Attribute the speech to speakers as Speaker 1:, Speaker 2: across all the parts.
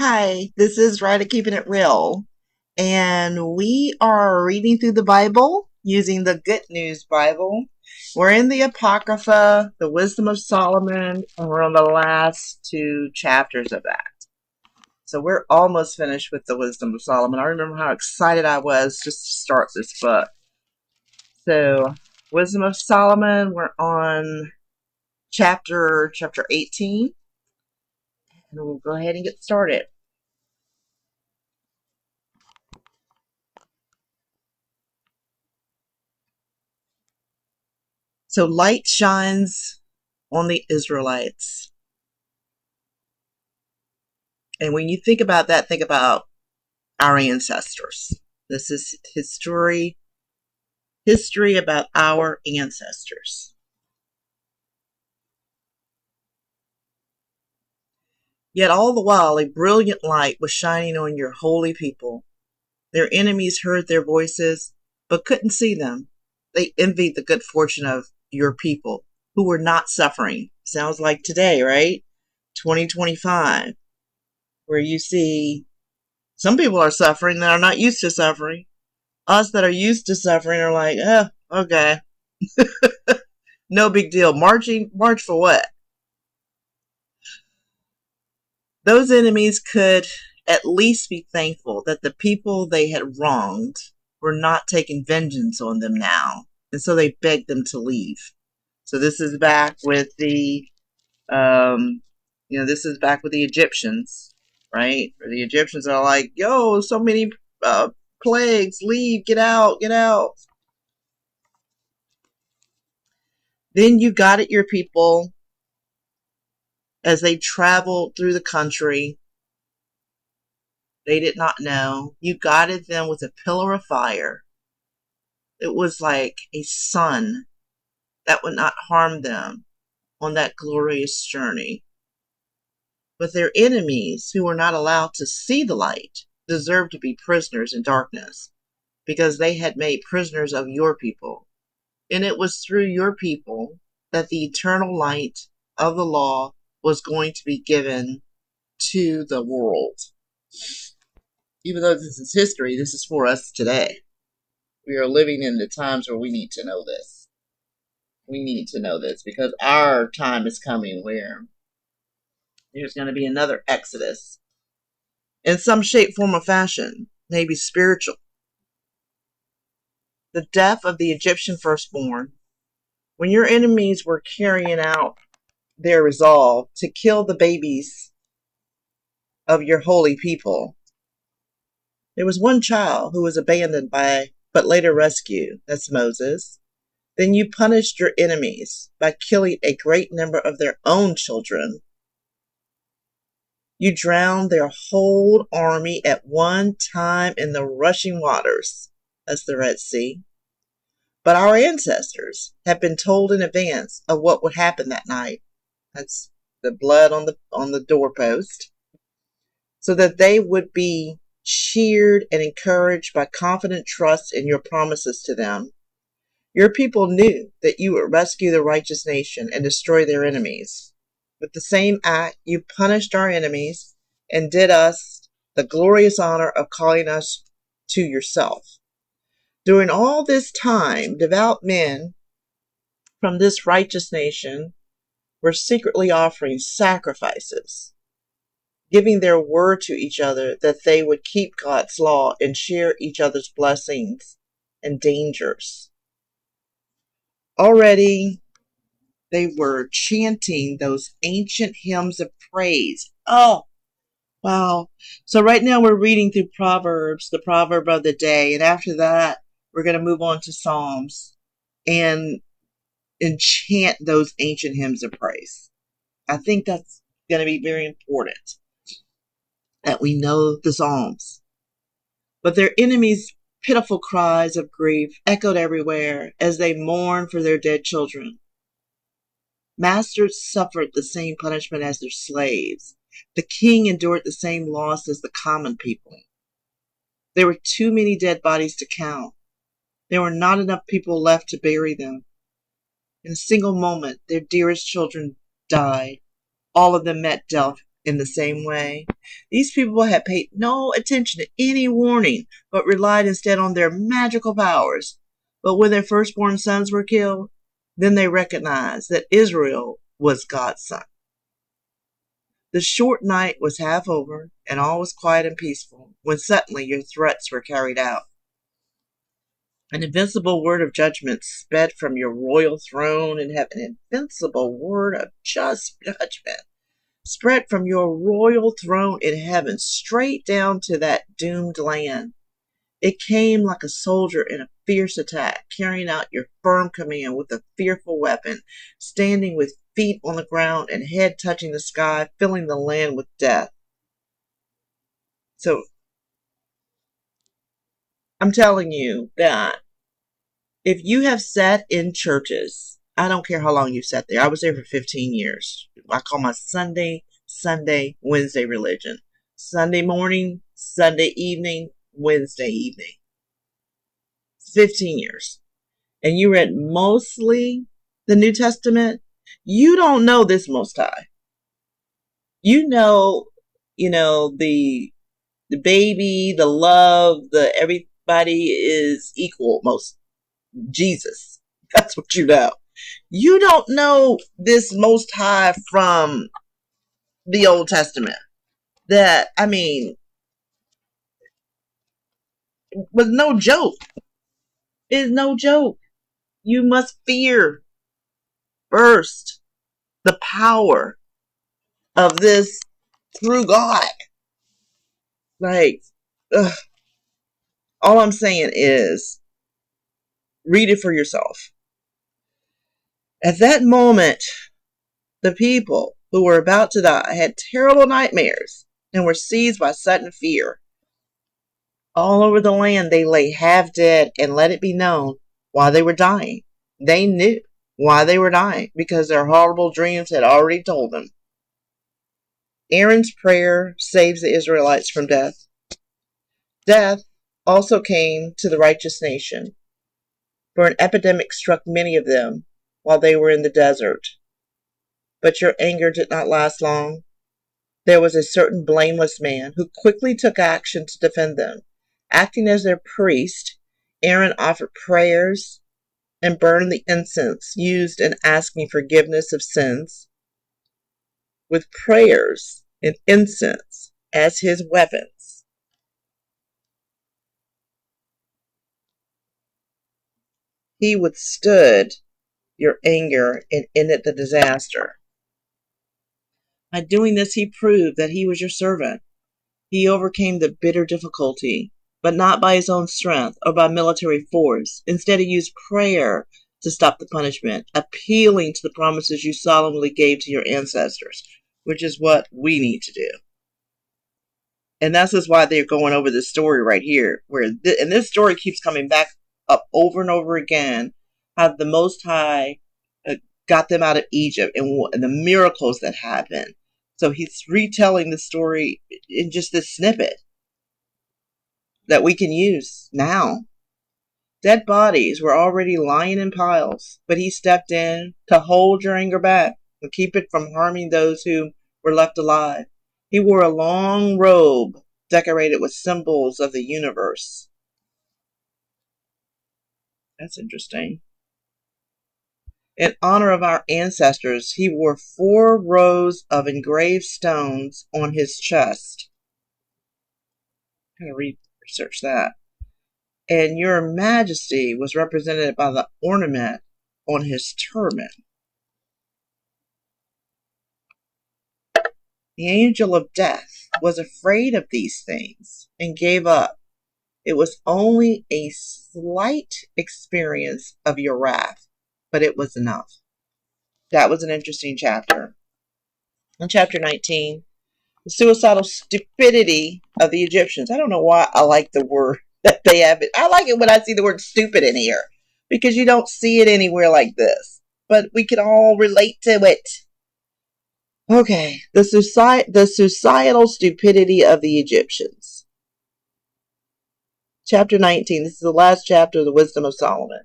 Speaker 1: Hi, this is Ridea Keeping It Real, and we are reading through the Bible using the Good News Bible. We're in the Apocrypha, the Wisdom of Solomon, and we're on the last two chapters of that. So we're almost finished with the Wisdom of Solomon. I remember how excited I was just to start this book. So, Wisdom of Solomon, we're on chapter 18, and we'll go ahead and get started. So light shines on the Israelites. And when you think about that, think about our ancestors. This is history about our ancestors. Yet all the while, a brilliant light was shining on your holy people. Their enemies heard their voices, but couldn't see them. They envied the good fortune of your people who were not suffering. Sounds like today, right? 2025, where you see some people are suffering that are not used to suffering. Us that are used to suffering are like, oh, okay. No big deal. March for what? Those enemies could at least be thankful that the people they had wronged were not taking vengeance on them now. And so they begged them to leave. So this is back with the, this is back with the Egyptians, right? Where the Egyptians are like, yo, so many plagues, leave, get out, get out. Then you guided your people as they traveled through the country. They did not know. You guided them with a pillar of fire. It was like a sun that would not harm them on that glorious journey. But their enemies, who were not allowed to see the light, deserved to be prisoners in darkness, because they had made prisoners of your people. And it was through your people that the eternal light of the law was going to be given to the world. Even though this is history, this is for us today. We are living in the times where we need to know this. We need to know this because our time is coming where there's going to be another exodus in some shape, form, or fashion, maybe spiritual. The death of the Egyptian firstborn. When your enemies were carrying out their resolve to kill the babies of your holy people, there was one child who was abandoned but later rescued. That's Moses. Then you punished your enemies by killing a great number of their own children. You drowned their whole army at one time in the rushing waters. That's the Red Sea. But our ancestors have been told in advance of what would happen that night. That's the blood on the doorpost. So that they would be cheered and encouraged by confident trust in your promises to them. Your people knew that you would rescue the righteous nation and destroy their enemies. With the same act, you punished our enemies and did us the glorious honor of calling us to yourself. During all this time, devout men from this righteous nation were secretly offering sacrifices, giving their word to each other that they would keep God's law and share each other's blessings and dangers. Already, they were chanting those ancient hymns of praise. Oh, wow. So right now we're reading through Proverbs, the proverb of the day. And after that, we're going to move on to Psalms and chant those ancient hymns of praise. I think that's going to be very important that we know the Psalms. But their enemies' pitiful cries of grief echoed everywhere as they mourned for their dead children. Masters suffered the same punishment as their slaves. The king endured the same loss as the common people. There were too many dead bodies to count. There were not enough people left to bury them. In a single moment, their dearest children died. All of them met death In the same way, these people had paid no attention to any warning, but relied instead on their magical powers. But when their firstborn sons were killed, then they recognized that Israel was God's son. The short night was half over, and all was quiet and peaceful, when suddenly your threats were carried out. An invincible word of judgment sped from your royal throne in heaven. An invincible word of just judgment spread from your royal throne in heaven straight down to that doomed land. It came like a soldier in a fierce attack, carrying out your firm command with a fearful weapon, standing with feet on the ground and head touching the sky, filling the land with death. So, I'm telling you that if you have sat in churches, I don't care how long you've sat there. I was there for 15 years. I call my Sunday, Wednesday religion. Sunday morning, Sunday evening, Wednesday evening. 15 years. And you read mostly the New Testament. You don't know this Most High. You know, the baby, the love, the everybody is equal, most Jesus. That's what you know. You don't know this Most High from the Old Testament. That, was no joke. It is no joke. You must fear first the power of this through God. Like, ugh. All I'm saying is, read it for yourself. At that moment, the people who were about to die had terrible nightmares and were seized by sudden fear. All over the land they lay half dead, and let it be known why they were dying. They knew why they were dying because their horrible dreams had already told them. Aaron's prayer saves the Israelites from death. Death also came to the righteous nation, for an epidemic struck many of them while they were in the desert. But your anger did not last long. There was a certain blameless man who quickly took action to defend them. Acting as their priest, Aaron offered prayers and burned the incense used in asking forgiveness of sins. With prayers and incense as his weapons, he withstood your anger and ended the disaster. By doing this, he proved that he was your servant. He overcame the bitter difficulty, but not by his own strength or by military force. Instead, he used prayer to stop the punishment, appealing to the promises you solemnly gave to your ancestors, which is what we need to do. And that's just why they're going over this story right here, and this story keeps coming back up over and over again, how the Most High got them out of Egypt and the miracles that happened. So he's retelling the story in just this snippet that we can use now. Dead bodies were already lying in piles, but he stepped in to hold your anger back and keep it from harming those who were left alive. He wore a long robe decorated with symbols of the universe. That's interesting. In honor of our ancestors, he wore 4 rows of engraved stones on his chest. I'm going to research that. And your majesty was represented by the ornament on his turban. The angel of death was afraid of these things and gave up. It was only a slight experience of your wrath, but it was enough. That was an interesting chapter. In chapter 19, the suicidal stupidity of the Egyptians. I don't know why I like the word that they have. I like it when I see the word stupid in here, because you don't see it anywhere like this. But we can all relate to it. Okay, the societal stupidity of the Egyptians. Chapter 19, this is the last chapter of the Wisdom of Solomon.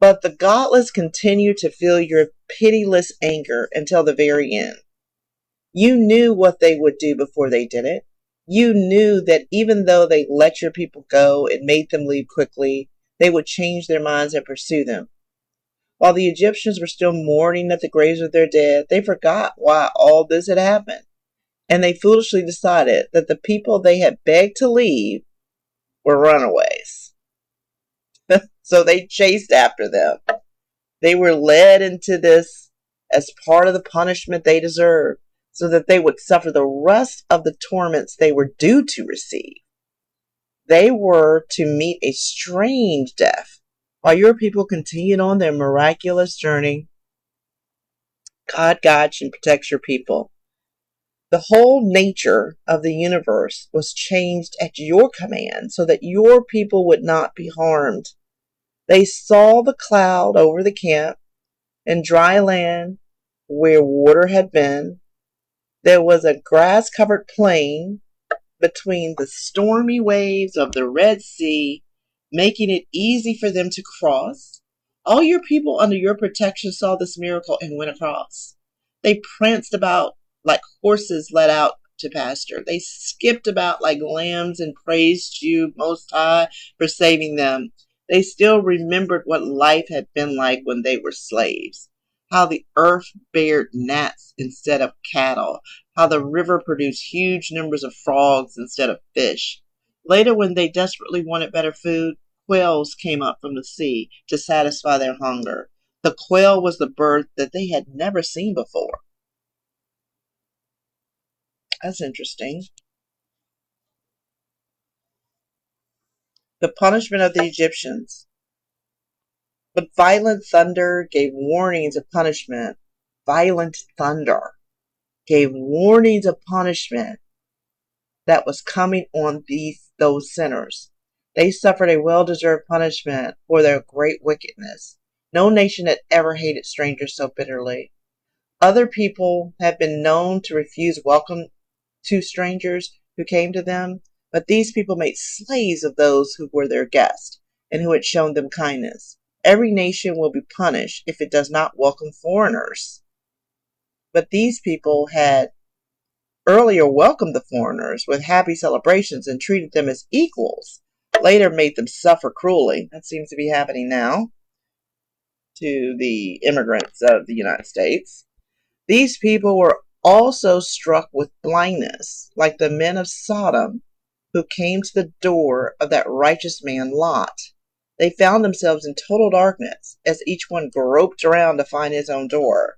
Speaker 1: But the godless continue to feel your pitiless anger until the very end. You knew what they would do before they did it. You knew that even though they let your people go and made them leave quickly, they would change their minds and pursue them. While the Egyptians were still mourning at the graves of their dead, they forgot why all this had happened, and they foolishly decided that the people they had begged to leave were runaways. So they chased after them. They were led into this as part of the punishment they deserved, so that they would suffer the rest of the torments they were due to receive. They were to meet a strange death. While your people continued on their miraculous journey, God guides and protects your people. The whole nature of the universe was changed at your command so that your people would not be harmed. They saw the cloud over the camp and dry land where water had been. There was a grass-covered plain between the stormy waves of the Red Sea, making it easy for them to cross. All your people under your protection saw this miracle and went across. They pranced about like horses led out to pasture. They skipped about like lambs and praised you, Most High, for saving them. They still remembered what life had been like when they were slaves, how the earth bared gnats instead of cattle, how the river produced huge numbers of frogs instead of fish. Later, when they desperately wanted better food, quails came up from the sea to satisfy their hunger. The quail was the bird that they had never seen before. That's interesting. The punishment of the Egyptians. But violent thunder gave warnings of punishment. Violent thunder gave warnings of punishment that was coming on those sinners. They suffered a well-deserved punishment for their great wickedness. No nation had ever hated strangers so bitterly. Other people have been known to refuse welcome to strangers who came to them, but these people made slaves of those who were their guests and who had shown them kindness. Every nation will be punished if it does not welcome foreigners. But these people had earlier welcomed the foreigners with happy celebrations and treated them as equals, later made them suffer cruelly. That seems to be happening now to the immigrants of the United States. These people were also struck with blindness, like the men of Sodom who came to the door of that righteous man Lot. They found themselves in total darkness as each one groped around to find his own door.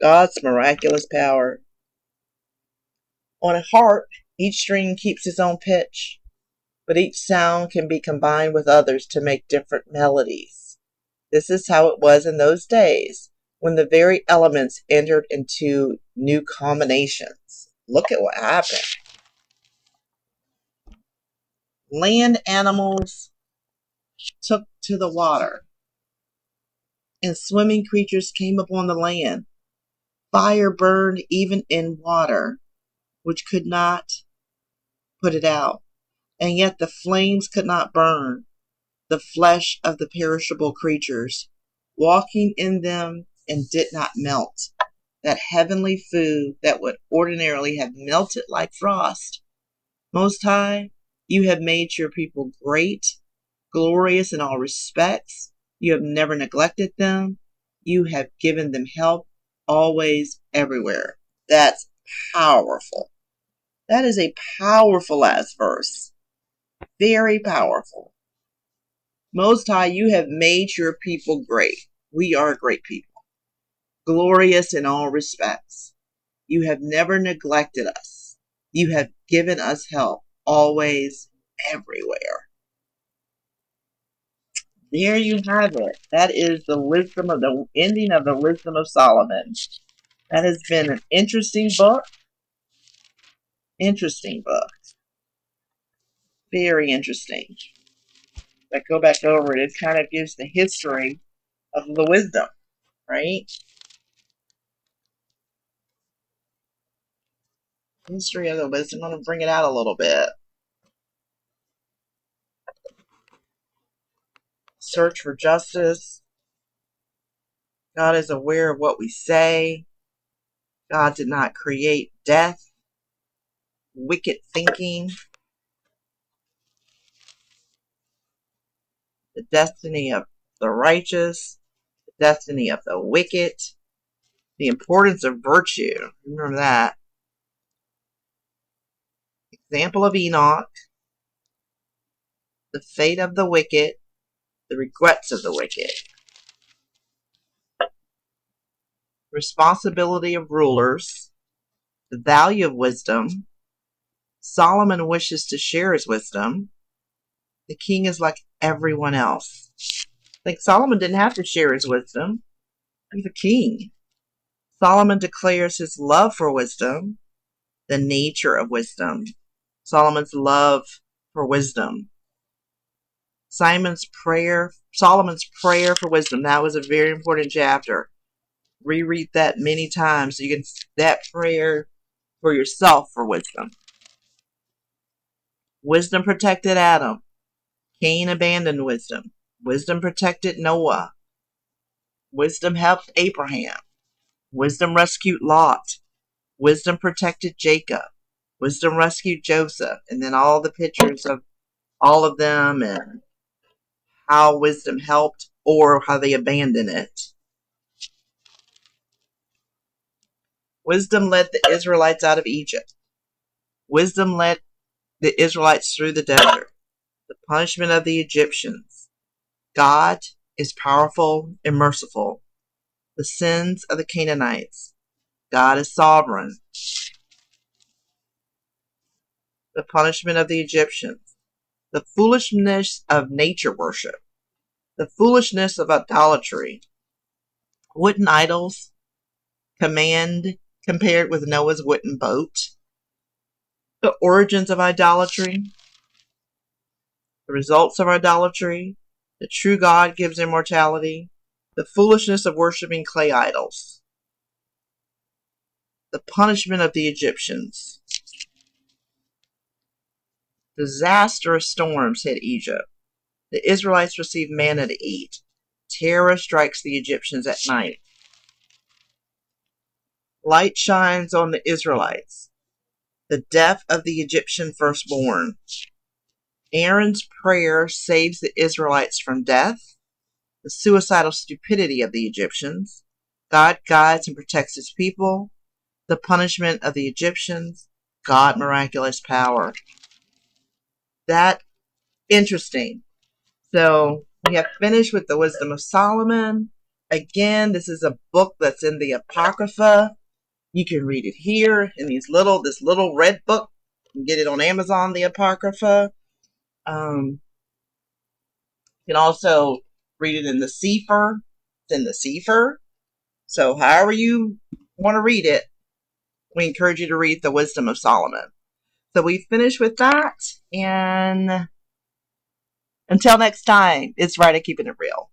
Speaker 1: God's miraculous power. On a harp, each string keeps its own pitch, but each sound can be combined with others to make different melodies. This is how it was in those days, when the very elements entered into new combinations. Look at what happened. Land animals took to the water, and swimming creatures came upon the land. Fire burned even in water, which could not put it out, and yet the flames could not burn the flesh of the perishable creatures, walking in them and did not melt. That heavenly food that would ordinarily have melted like frost. Most High, you have made your people great, glorious in all respects. You have never neglected them. You have given them help always, everywhere. That's powerful. That is a powerful last verse. Very powerful. Most High, you have made your people great. We are a great people. Glorious in all respects. You have never neglected us. You have given us help always, everywhere. There you have it. That is the ending of the Wisdom of Solomon. That has been an interesting book. Interesting book. Very interesting. If I go back over it, it kind of gives the history of the wisdom, right? History of the wisdom. I'm going to bring it out a little bit. Search for justice. God is aware of what we say. God did not create death, wicked thinking, the destiny of the righteous, the destiny of the wicked, the importance of virtue. Remember that. Example of Enoch, the fate of the wicked, the regrets of the wicked, responsibility of rulers, the value of wisdom. Solomon wishes to share his wisdom. The king is like everyone else. Like Solomon didn't have to share his wisdom. He's a king. Solomon declares his love for wisdom, the nature of wisdom. Solomon's love for wisdom. Solomon's prayer for wisdom. That was a very important chapter. Reread that many times so you can that prayer for yourself for wisdom. Wisdom protected Adam. Cain abandoned wisdom. Wisdom protected Noah. Wisdom helped Abraham. Wisdom rescued Lot. Wisdom protected Jacob. Wisdom rescued Joseph. And then all the pictures of all of them and how wisdom helped or how they abandoned it. Wisdom led the Israelites out of Egypt. Wisdom led the Israelites through the desert. The punishment of the Egyptians. God is powerful and merciful. The sins of the Canaanites. God is sovereign. The punishment of the Egyptians. The foolishness of nature worship. The foolishness of idolatry. Wooden idols compared with Noah's wooden boat. The origins of idolatry. The results of idolatry. The true God gives immortality. The foolishness of worshiping clay idols. The punishment of the Egyptians. Disastrous storms hit Egypt. The Israelites receive manna to eat. Terror strikes the Egyptians at night. Light shines on the Israelites. The death of the Egyptian firstborn. Aaron's prayer saves the Israelites from death. The suicidal stupidity of the Egyptians. God guides and protects his people. The punishment of the Egyptians. God miraculous power. That interesting. So we have finished with the Wisdom of Solomon. Again, this is a book that's in the Apocrypha. You can read it here in this little red book. You can get it on Amazon, the Apocrypha. You can also read it in the Sefer. It's in the Sefer. So however you want to read it, we encourage you to read the Wisdom of Solomon. So we finish with that. And until next time, it's Ridea keeping it real.